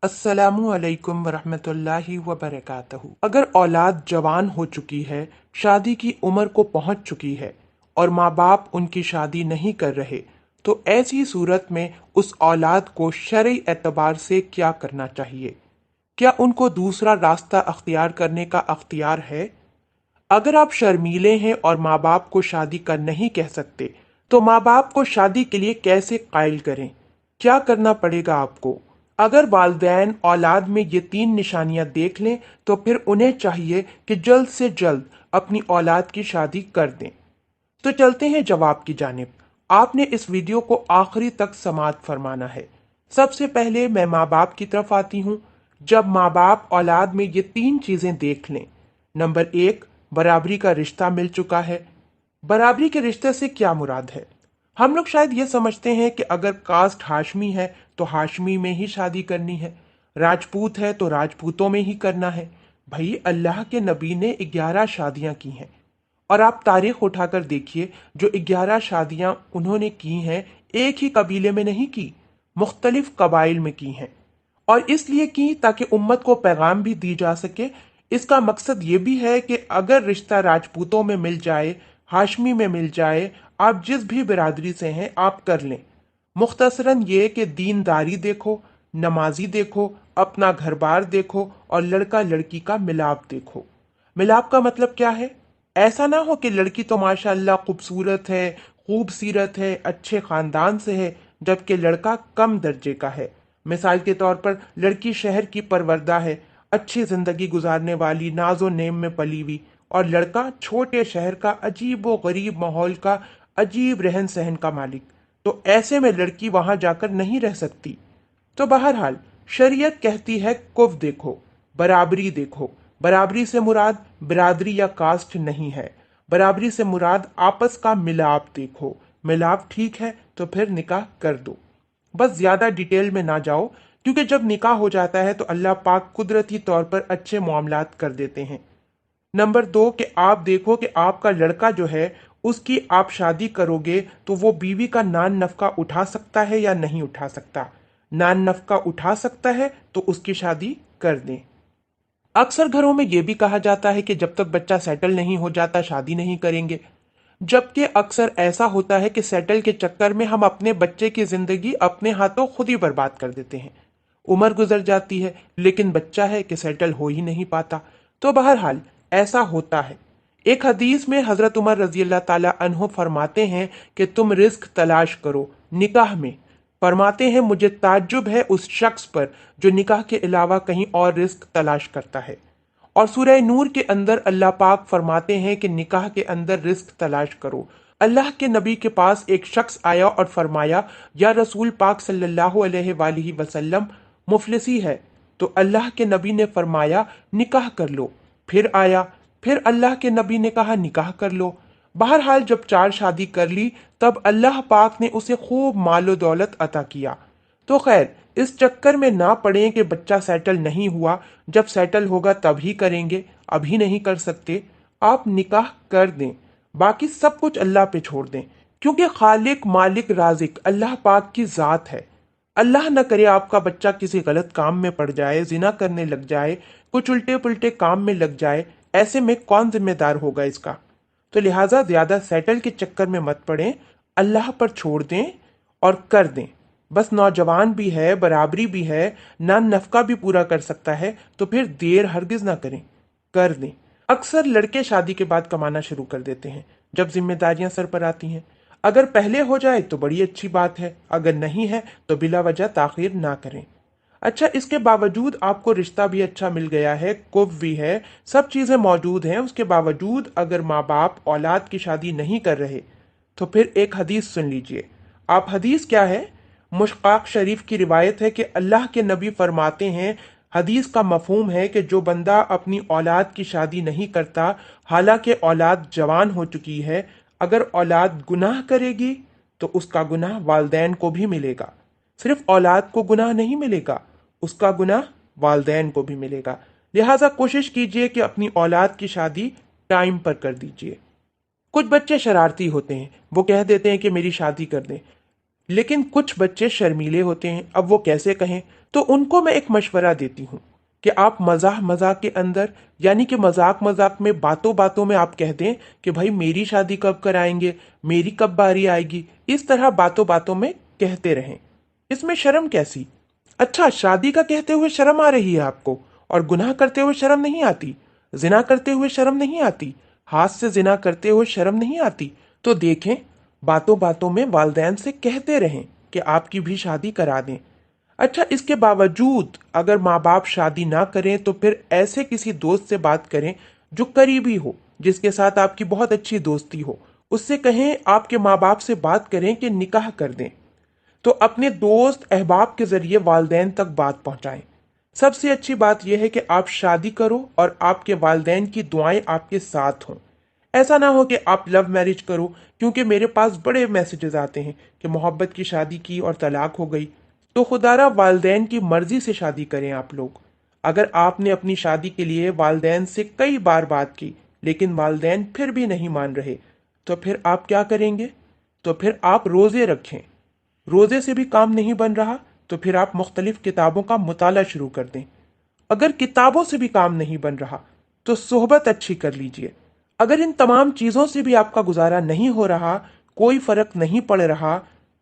अस्सलामु अलैकुम वरहमतुल्लाहि वबरकातहू। अगर औलाद जवान हो चुकी है, शादी की उम्र को पहुंच चुकी है और माँ बाप उनकी शादी नहीं कर रहे, तो ऐसी सूरत में उस औलाद को शरई एतबार से क्या करना चाहिए? क्या उनको दूसरा रास्ता अख्तियार करने का अख्तियार है? अगर आप शर्मीले हैं और माँ बाप को शादी कर नहीं कह सकते, तो माँ बाप को शादी के लिए कैसे कायल करें? क्या करना पड़ेगा आपको? अगर वालिदैन औलाद में ये तीन निशानियां देख लें, तो फिर उन्हें चाहिए कि जल्द से जल्द अपनी औलाद की शादी कर दें। तो चलते हैं जवाब की जानिब। आपने इस वीडियो को आखिरी तक समाअत फरमाना है। सबसे पहले मैं माँ बाप की तरफ आती हूँ। जब माँ बाप औलाद में ये तीन चीजें देख लें, नंबर एक, बराबरी का रिश्ता मिल चुका है। बराबरी के रिश्ते से क्या मुराद है? हम लोग शायद ये समझते हैं कि अगर कास्ट हाशमी है तो हाशमी में ही शादी करनी है, राजपूत है तो राजपूतों में ही करना है। भाई, अल्लाह के नबी ने 11 शादियां की हैं और आप तारीख उठाकर देखिए, जो 11 शादियां उन्होंने की हैं, एक ही कबीले में नहीं की, मुख्तलिफ कबाइल में की हैं। और इसलिए की ताकि उम्मत को पैगाम भी दी जा सके। इसका मकसद ये भी है कि अगर रिश्ता राजपूतों में मिल जाए, हाशमी में मिल जाए, आप जिस भी बिरादरी से हैं आप कर लें। मुख्तसरन ये कि दीनदारी देखो, नमाजी देखो, अपना घर बार देखो और लड़का लड़की का मिलाप देखो। मिलाप का मतलब क्या है? ऐसा ना हो कि लड़की तो माशाअल्लाह खूबसूरत है, खूब सीरत है, अच्छे खानदान से है, जबकि लड़का कम दर्जे का है। मिसाल के तौर पर लड़की शहर की परवरदा है, अच्छी जिंदगी गुजारने वाली, नाजो नेम में पली हुई, और लड़का छोटे शहर का अजीब व गरीब माहौल का, अजीब रहन सहन का मालिक। तो ऐसे में लड़की वहां जाकर नहीं रह सकती। तो बहरहाल शरीयत कहती है कुफ देखो, बराबरी देखो। बराबरी से मुराद बिरादरी या कास्ट नहीं है। बराबरी से मुराद आपस का मिलाप देखो। मिलाप ठीक है तो फिर निकाह कर दो। बस ज्यादा डिटेल में ना जाओ, क्योंकि जब निकाह हो जाता है तो अल्लाह पाक कुदरती तौर पर अच्छे मामलात कर देते हैं। नंबर दो, कि आप देखो कि आपका लड़का जो है, उसकी आप शादी करोगे तो वो बीवी का नान नफका उठा सकता है या नहीं उठा सकता। नान नफका उठा सकता है तो उसकी शादी कर दें। अक्सर घरों में यह भी कहा जाता है कि जब तक बच्चा सेटल नहीं हो जाता शादी नहीं करेंगे, जबकि अक्सर ऐसा होता है कि सेटल के चक्कर में हम अपने बच्चे की जिंदगी अपने हाथों खुद ही बर्बाद कर देते हैं। उम्र गुजर जाती है लेकिन बच्चा है कि सेटल हो ही नहीं पाता। तो बहरहाल ऐसा होता है। एक हदीस में हजरत उमर रजी अल्लाह ताला अन्हो फरमाते हैं कि तुम रिस्क तलाश करो निकाह में। फरमाते हैं मुझे ताज्जुब है उस शख्स पर जो निकाह के अलावा कहीं और रिस्क तलाश करता है। और सूरह नूर के अंदर अल्लाह पाक फरमाते हैं कि निकाह के अंदर रिस्क तलाश करो। अल्लाह के नबी के पास एक शख्स आया और फरमाया, या रसूल पाक सल्लल्लाहु अलैहि वसल्लम, मुफलिसी है। तो अल्लाह के नबी ने फरमाया निकाह कर लो। फिर आया, फिर अल्लाह के नबी ने कहा निकाह कर लो। बहरहाल जब 4 शादी कर ली, तब अल्लाह पाक ने उसे खूब मालो दौलत अता किया। तो खैर, इस चक्कर में ना पड़ें कि बच्चा सेटल नहीं हुआ, जब सेटल होगा तभी करेंगे, अभी नहीं कर सकते। आप निकाह कर दें, बाकी सब कुछ अल्लाह पे छोड़ दें, क्योंकि खालिक मालिक राजिक अल्लाह पाक की जात है। अल्लाह न करे आपका बच्चा किसी गलत काम में पड़ जाए, जिना करने लग जाए, कुछ उल्टे पुल्टे काम में लग जाए, ऐसे में कौन जिम्मेदार होगा इसका? तो लिहाजा ज्यादा सेटल के चक्कर में मत पड़ें, अल्लाह पर छोड़ दें और कर दें। बस नौजवान भी है, बराबरी भी है, नान नफका भी पूरा कर सकता है, तो फिर देर हरगिज ना करें, कर दें। अक्सर लड़के शादी के बाद कमाना शुरू कर देते हैं जब जिम्मेदारियां सर पर आती हैं। अगर पहले हो जाए तो बड़ी अच्छी बात है, अगर नहीं है तो बिला वजह ताखीर ना करें। अच्छा, इसके बावजूद आपको रिश्ता भी अच्छा मिल गया है, कुफ भी है, सब चीजें मौजूद हैं, उसके बावजूद अगर माँ बाप औलाद की शादी नहीं कर रहे, तो फिर एक हदीस सुन लीजिए। आप, हदीस क्या है? मुश्काक शरीफ की रिवायत है कि अल्लाह के नबी फरमाते हैं, हदीस का मफहूम है कि जो बंदा अपनी औलाद की शादी नहीं करता, हालांकि औलाद जवान हो चुकी है, अगर औलाद गुनाह करेगी तो उसका गुनाह वालदैन को भी मिलेगा। सिर्फ औलाद को गुनाह नहीं मिलेगा, उसका गुनाह वालदैन को भी मिलेगा। लिहाजा कोशिश कीजिए कि अपनी औलाद की शादी टाइम पर कर दीजिए। कुछ बच्चे शरारती होते हैं, वो कह देते हैं कि मेरी शादी कर दें, लेकिन कुछ बच्चे शर्मीले होते हैं, अब वो कैसे कहें? तो उनको मैं एक मशवरा देती हूँ कि आप मजाक मजाक के अंदर, यानी कि मजाक मजाक में, बातों बातों में आप कह दें कि भाई मेरी शादी कब कराएंगे, मेरी कब बारी आएगी। इस तरह बातों बातों में कहते रहें। इसमें शर्म कैसी? अच्छा, शादी का कहते हुए शर्म आ रही है आपको, और गुनाह करते हुए शर्म नहीं आती? जिना करते हुए शर्म नहीं आती? हाथ से जिना करते हुए शर्म नहीं आती? तो देखें, बातों बातों में वालदैन से कहते रहें कि आपकी भी शादी करा दें। अच्छा, इसके बावजूद अगर माँ बाप शादी ना करें तो फिर ऐसे किसी दोस्त से बात करें जो करीबी हो, जिसके साथ आपकी बहुत अच्छी दोस्ती हो। उससे कहें, आपके माँ बाप से बात करें कि निकाह कर दें। तो अपने दोस्त अहबाब के जरिए वालदैन तक बात पहुंचाएं। सबसे अच्छी बात यह है कि आप शादी करो और आपके वालदैन की दुआएं आपके साथ हों। ऐसा ना हो कि आप लव मैरिज करो, क्योंकि मेरे पास बड़े मैसेजेस आते हैं कि मोहब्बत की शादी की और तलाक हो गई। तो खुदारा वालदैन की मर्जी से शादी करें आप लोग। अगर आपने अपनी शादी के लिए वालदैन से कई बार बात की लेकिन वालदैन फिर भी नहीं मान रहे, तो फिर आप क्या करेंगे? तो फिर आप रोजे रखें। रोजे से भी काम नहीं बन रहा तो फिर आप मुख्तलिफ किताबों का मुताला शुरू कर दें। अगर किताबों से भी काम नहीं बन रहा तो सोहबत अच्छी कर लीजिए। अगर इन तमाम चीज़ों से भी आपका गुजारा नहीं हो रहा, कोई फ़र्क नहीं पड़ रहा,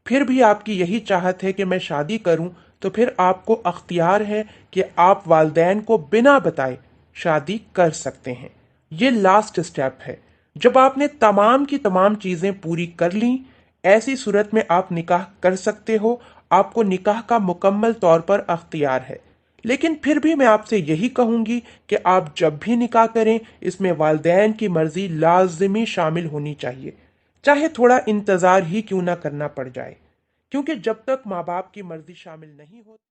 फिर भी आपकी यही चाहत है कि मैं शादी करूं, तो फिर आपको अख्तियार है कि आप वालदैन को बिना बताए शादी कर सकते हैं। ये लास्ट स्टेप है। जब आपने तमाम की तमाम चीज़ें पूरी कर ली, ऐसी सूरत में आप निकाह कर सकते हो। आपको निकाह का मुकम्मल तौर पर अख्तियार है। लेकिन फिर भी मैं आपसे यही कहूंगी कि आप जब भी निकाह करें, इसमें वालदैन की मर्जी लाजमी शामिल होनी चाहिए, चाहे थोड़ा इंतजार ही क्यों ना करना पड़ जाए, क्योंकि जब तक माँ बाप की मर्जी शामिल नहीं होती